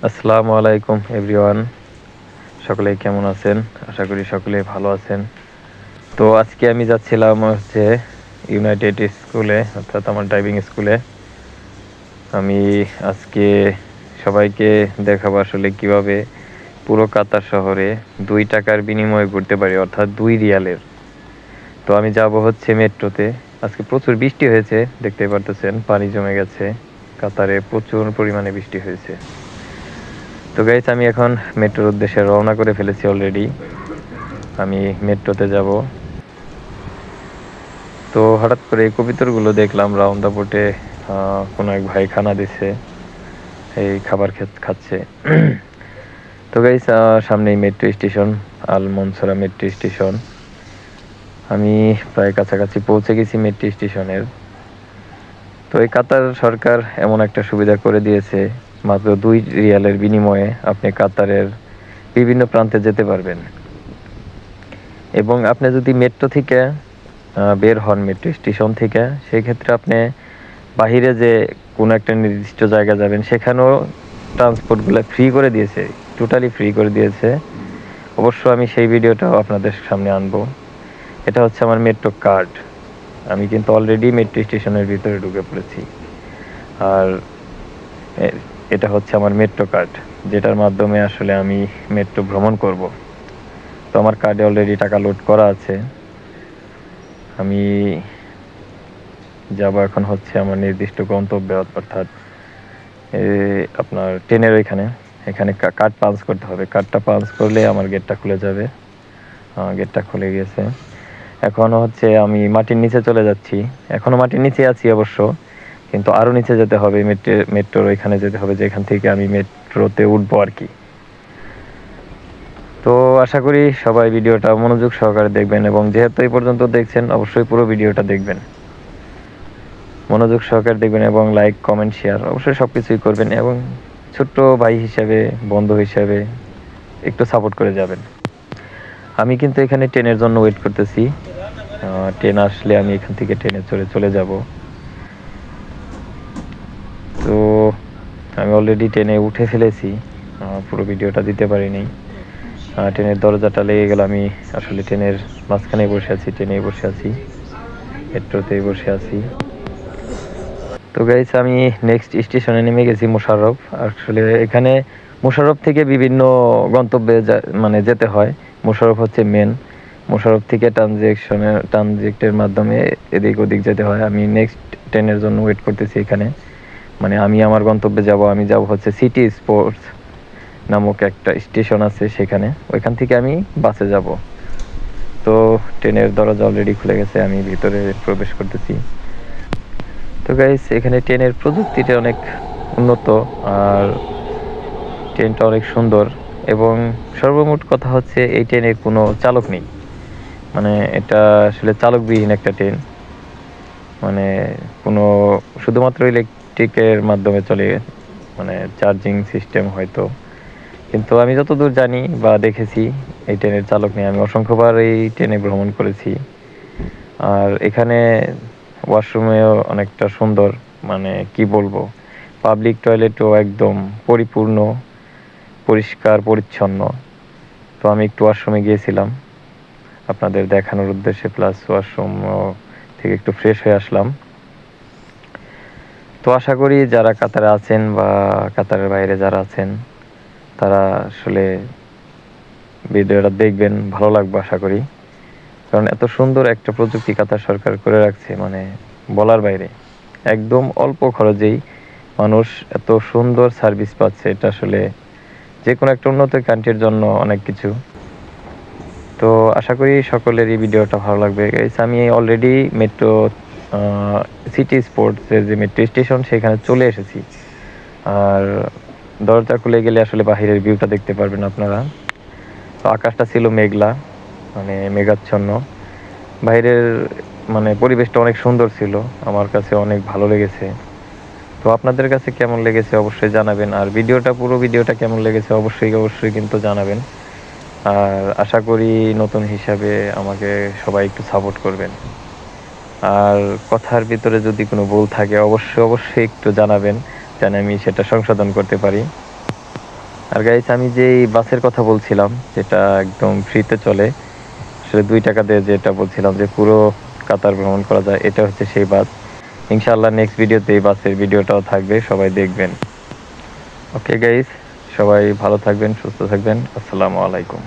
আসসালামু আলাইকুম এভরিওয়ান। সকলেই কেমন আছেন? আশা করি সকলেই ভালো আছেন। তো আজকে আমি যাচ্ছিলাম ইউনাইটেড স্কুলে, অর্থাৎ আমার ড্রাইভিং স্কুলে। আমি আজকে সবাইকে দেখাবো আসলে কিভাবে পুরো কাতার শহরে 2 টাকার বিনিময়ে ঘুরতে পারি, অর্থাৎ 2 রিয়ালের। তো আমি যাব মেট্রোতে। আজকে প্রচুর বৃষ্টি হয়েছে, দেখতেই পারতেছেন, পানি জমে গেছে। কাতারে প্রচুর পরিমাণে বৃষ্টি হয়েছে। তো গাইস, আমি এখন মেট্রোর উদ্দেশ্যে রওনা করে ফেলেছি অলরেডি। আমি মেট্রোতে যাব। তো হঠাৎ করে এই কবুতরগুলো দেখলাম রাউন্ড দা বোটে। কোনো এক ভাই খানা দিচ্ছে, এই খাবার খাচ্ছে। তো গাইস, সামনেই মেট্রো স্টেশন, আল মনসুরা মেট্রো স্টেশন। আমি প্রায় কাছাকাছি পৌঁছে গেছি মেট্রো স্টেশনের। তো এই কাতার সরকার এমন একটা সুবিধা করে দিয়েছে, মাত্র 2 রিয়ালের বিনিময়ে আপনি কাতারের বিভিন্ন প্রান্তে যেতে পারবেন। এবং আপনি যদি মেট্রো থেকে বের হন, মেট্রো স্টেশন থেকে, সেই ক্ষেত্রে আপনি বাহিরে যে কোনো একটা নির্দিষ্ট জায়গা যাবেন, সেখানেও ট্রান্সপোর্টগুলো ফ্রি করে দিয়েছে, টোটালি ফ্রি করে দিয়েছে। অবশ্য আমি সেই ভিডিওটাও আপনাদের সামনে আনবো। এটা হচ্ছে আমার মেট্রো কার্ড। আমি কিন্তু অলরেডি মেট্রো স্টেশনের ভিতরে ঢুকে পড়েছি। আর এটা হচ্ছে আমার মেট্রো কার্ড, যেটার মাধ্যমে আসলে আমি মেট্রো ভ্রমণ করব। তো আমার কার্ডে অলরেডি টাকা লোড করা আছে। আমি যাব এখন আমার নির্দিষ্ট গন্তব্যে, অর্থাৎ আপনার ট্রেনের এখানে কার্ড পাঞ্চ করতে হবে। কার্ডটা পাঞ্চ করলে আমার গেটটা খুলে যাবে। গেটটা খুলে গেছে। এখনও আমি মাটির নিচে চলে যাচ্ছি। এখনও মাটির নিচে আছি অবশ্য, কিন্তু আরও নিচে যেতে হবে। মেট্রোর ওইখানে যেতে হবে, যেখান থেকে আমি মেট্রোতে উঠবো আর কি। তো আশা করি সবাই ভিডিওটা মনোযোগ সহকারে দেখবেন, এবং যেহেতু এই পর্যন্ত দেখছেন, অবশ্যই পুরো ভিডিওটা দেখবেন, মনোযোগ সহকারে দেখবেন, এবং লাইক, কমেন্ট, শেয়ার অবশ্যই সব কিছুই করবেন। এবং ছোট্ট ভাই হিসাবে, বন্ধু হিসাবে একটু সাপোর্ট করে যাবেন। আমি কিন্তু এখানে ট্রেনের জন্য ওয়েট করতেছি। ট্রেন আসলে আমি এখান থেকে ট্রেনে চলে যাব। তো আমি অলরেডি ট্রেনে উঠে ফেলেছি, পুরো ভিডিওটা দিতে পারিনি। ট্রেনের দরজাটা লেগে গেল। আমি আসলে ট্রেনের মাঝখানে বসে আছি, ট্রেনেই বসে আছি, মেট্রোতেই বসে আছি। তো গাইস, আমি নেক্সট স্টেশনে নেমে গেছি, মোশাররফ। আসলে এখানে মোশাররফ থেকে বিভিন্ন গন্তব্যে যেতে হয়। মোশাররফ হচ্ছে মেন। মোশাররফ থেকে ট্রানজিটের মাধ্যমে এদিক ওদিক যেতে হয়। আমি নেক্সট ট্রেনের জন্য ওয়েট করতেছি এখানে। আমি আমার গন্তব্যে যাব। আমি যাব সিটি স্পোর্টস নামক একটা স্টেশন আছে সেখানে। ওইখান থেকে আমি বাসে যাব। তো ট্রেনের দরজা অলরেডি খুলে গেছে, আমি ভিতরে প্রবেশ করতেছি। তো গাইস, এখানে ট্রেনের প্রযুক্তিটা অনেক উন্নত, আর ট্রেনটা অনেক সুন্দর। এবং সর্বমোট কথা হচ্ছে, এই ট্রেনে কোনো চালক নেই। এটা আসলে চালকবিহীন একটা ট্রেন। কোনো শুধুমাত্র ইলেকট্রিকের মাধ্যমে চলে, চার্জিং সিস্টেম হয়তো। কিন্তু আমি যতদূর জানি বা দেখেছি, এই ট্রেনের চালক নেই। আমি অসংখ্যবার এই ট্রেনে ভ্রমণ করেছি। আর এখানে ওয়াশরুমেও অনেকটা সুন্দর, কি বলবো, পাবলিক টয়লেটও একদম পরিপূর্ণ, পরিষ্কার পরিচ্ছন্ন। তো আমি একটু ওয়াশরুমে গিয়েছিলাম আপনাদের দেখানোর উদ্দেশ্যে, প্লাস ওয়াশরুম থেকে একটু ফ্রেশ হয়ে আসলাম। তো আশা করি যারা কাতারে আছেন বা কাতারের বাইরে যারা আছেন, তারা আসলে ভিডিওটা দেখবেন, ভালো লাগবে আশা করি। কারণ এত সুন্দর একটা প্রযুক্তি কাতার সরকার করে রাখছে, বলার বাইরে। একদম অল্প খরচেই মানুষ এত সুন্দর সার্ভিস পাচ্ছে, এটা আসলে যে কোনো একটা উন্নত কান্ট্রির জন্য অনেক কিছু। তো আশা করি সকলের এই ভিডিওটা ভালো লাগবে। আমি অলরেডি মেট্রো সিটি স্পোর্টসের যে মেট্রো স্টেশন, সেখানে চলে এসেছি। আর দরজা খুলে গেলে আসলে বাহিরের ভিউটা দেখতে পারবেন আপনারা। তো আকাশটা ছিল মেঘলা, মেঘাচ্ছন্ন। বাইরের পরিবেশটা অনেক সুন্দর ছিল, আমার কাছে অনেক ভালো লেগেছে। তো আপনাদের কাছে কেমন লেগেছে অবশ্যই জানাবেন। আর পুরো ভিডিওটা কেমন লেগেছে অবশ্যই কিন্তু জানাবেন। আর আশা করি নতুন হিসাবে আমাকে সবাই একটু সাপোর্ট করবেন। আর কথার ভিতরে যদি কোনো ভুল থাকে, অবশ্যই একটু জানাবেন, যেন আমি সেটা সংশোধন করতে পারি। আর গাইস, আমি যে বাসের কথা বলছিলাম যেটা একদম ফ্রিতে চলে, আসলে 2 টাকা দিয়ে, যেটা বলছিলাম যে পুরো কাতার ভ্রমণ করা যায়, এটা হচ্ছে সেই বাস। ইনশাআল্লাহ নেক্সট ভিডিওতে এই বাসের ভিডিওটাও থাকবে, সবাই দেখবেন। ওকে গাইস, সবাই ভালো থাকবেন, সুস্থ থাকবেন। আসসালামু আলাইকুম।